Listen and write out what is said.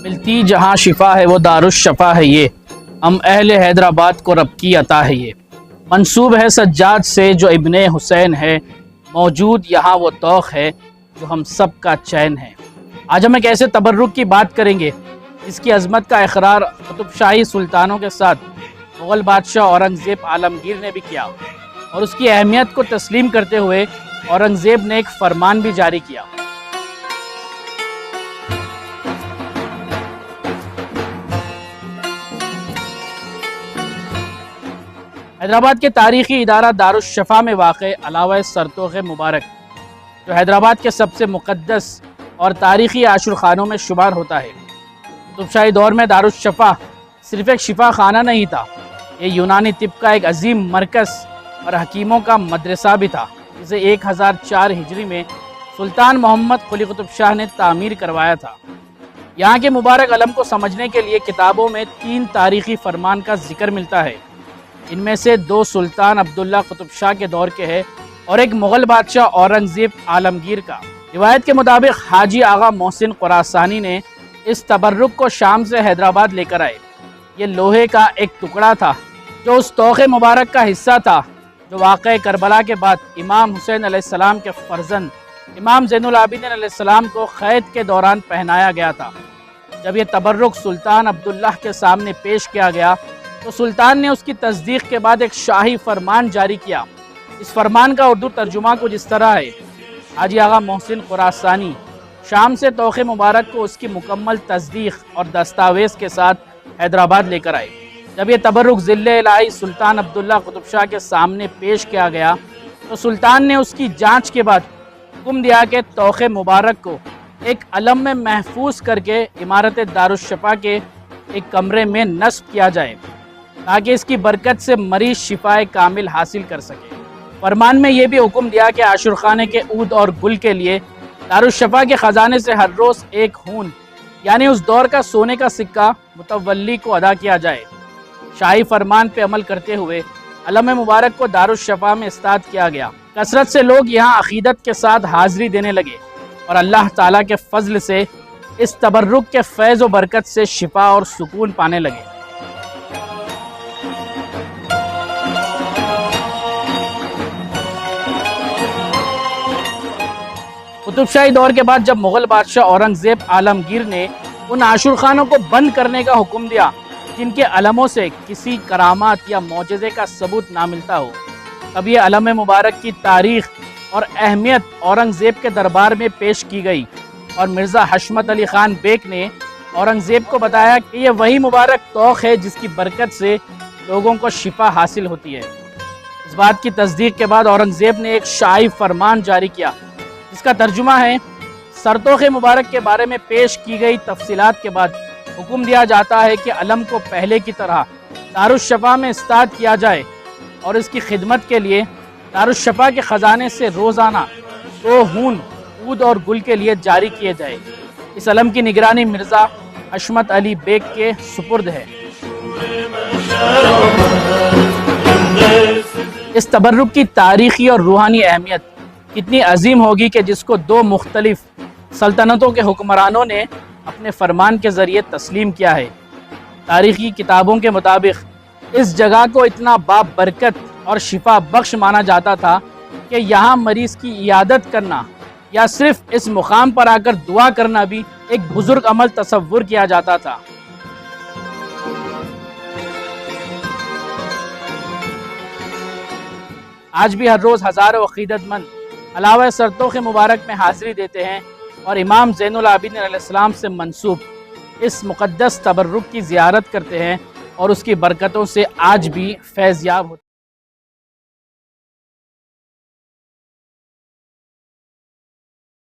ملتی جہاں شفا ہے وہ دارالشفا ہے یہ، ہم اہل حیدرآباد کو رب کی عطا ہے یہ۔ منسوب ہے سجاد سے جو ابن حسین ہے، موجود یہاں وہ توق ہے جو ہم سب کا چین ہے۔ آج ہم ایک ایسے تبرک کی بات کریں گے جس کی عظمت کا اقرار قطب شاہی سلطانوں کے ساتھ مغل بادشاہ اورنگزیب عالمگیر نے بھی کیا، اور اس کی اہمیت کو تسلیم کرتے ہوئے اورنگزیب نے ایک فرمان بھی جاری کیا۔ حیدرآباد کے تاریخی ادارہ دارالشفا میں واقع علاوہ سرتوخ مبارک، جو حیدرآباد کے سب سے مقدس اور تاریخی عاشور خانوں میں شمار ہوتا ہے۔ قطب شاہی دور میں دارالشفا صرف ایک شفا خانہ نہیں تھا، یہ یونانی طب کا ایک عظیم مرکز اور حکیموں کا مدرسہ بھی تھا، جسے 1004 ہجری میں سلطان محمد قلی قطب شاہ نے تعمیر کروایا تھا۔ یہاں کے مبارک علم کو سمجھنے کے لیے کتابوں میں 3 تاریخی فرمان کا ذکر ملتا ہے۔ ان میں سے 2 سلطان عبداللہ قطب شاہ کے دور کے ہے اور ایک مغل بادشاہ اورنگزیب عالمگیر کا۔ روایت کے مطابق حاجی آغا محسن خراسانی نے اس تبرک کو شام سے حیدرآباد لے کر آئے۔ یہ لوہے کا ایک ٹکڑا تھا جو اس توق مبارک کا حصہ تھا جو واقعہ کربلا کے بعد امام حسین علیہ السلام کے فرزند امام زین العابدین علیہ السلام کو قید کے دوران پہنایا گیا تھا۔ جب یہ تبرک سلطان عبداللہ کے سامنے پیش کیا گیا تو سلطان نے اس کی تصدیق کے بعد ایک شاہی فرمان جاری کیا۔ اس فرمان کا اردو ترجمہ کچھ اس طرح ہے: حاجی آغا محسن خراسانی شام سے توق مبارک کو اس کی مکمل تصدیق اور دستاویز کے ساتھ حیدرآباد لے کر آئے۔ جب یہ تبرک ذل الہی سلطان عبداللہ قطب شاہ کے سامنے پیش کیا گیا تو سلطان نے اس کی جانچ کے بعد حکم دیا کہ توق مبارک کو ایک علم میں محفوظ کر کے عمارت دارالشفا کے ایک کمرے میں نصب کیا جائے تاکہ اس کی برکت سے مریض شفا کامل حاصل کر سکے۔ فرمان میں یہ بھی حکم دیا کہ عاشور خانے کے عود اور گل کے لیے دارالشفا کے خزانے سے ہر روز ایک ہون یعنی اس دور کا سونے کا سکہ متولی کو ادا کیا جائے۔ شاہی فرمان پہ عمل کرتے ہوئے علم مبارک کو دارالشفا میں استاد کیا گیا۔ کثرت سے لوگ یہاں عقیدت کے ساتھ حاضری دینے لگے اور اللہ تعالیٰ کے فضل سے اس تبرک کے فیض و برکت سے شفا اور سکون پانے لگے۔ قطب شاہی دور کے بعد جب مغل بادشاہ اورنگزیب عالمگیر نے ان عاشور خانوں کو بند کرنے کا حکم دیا جن کے علموں سے کسی کرامات یا معجزے کا ثبوت نہ ملتا ہو، تب یہ علم مبارک کی تاریخ اور اہمیت اورنگزیب کے دربار میں پیش کی گئی، اور مرزا حشمت علی خان بیگ نے اورنگزیب کو بتایا کہ یہ وہی مبارک توق ہے جس کی برکت سے لوگوں کو شفا حاصل ہوتی ہے۔ اس بات کی تصدیق کے بعد اورنگزیب نے ایک شاہی فرمان جاری کیا جس کا ترجمہ ہے: سرتوخ مبارک کے بارے میں پیش کی گئی تفصیلات کے بعد حکم دیا جاتا ہے کہ علم کو پہلے کی طرح دارالشفا میں استاد کیا جائے اور اس کی خدمت کے لیے دارالشفا کے خزانے سے روزانہ 2 ہون عود اور گل کے لیے جاری کیے جائے۔ اس علم کی نگرانی مرزا حشمت علی بیگ کے سپرد ہے۔ اس تبرک کی تاریخی اور روحانی اہمیت کتنی عظیم ہوگی کہ جس کو 2 مختلف سلطنتوں کے حکمرانوں نے اپنے فرمان کے ذریعے تسلیم کیا ہے۔ تاریخی کتابوں کے مطابق اس جگہ کو اتنا بابرکت اور شفا بخش مانا جاتا تھا کہ یہاں مریض کی عیادت کرنا یا صرف اس مقام پر آ کر دعا کرنا بھی ایک بزرگ عمل تصور کیا جاتا تھا۔ آج بھی ہر روز ہزاروں عقیدت مند علاوہ سرتوخ مبارک میں حاضری دیتے ہیں اور امام زین العابدین علیہ السلام سے منسوب اس مقدس تبرک کی زیارت کرتے ہیں اور اس کی برکتوں سے آج بھی فیض یاب ہوتے ہیں۔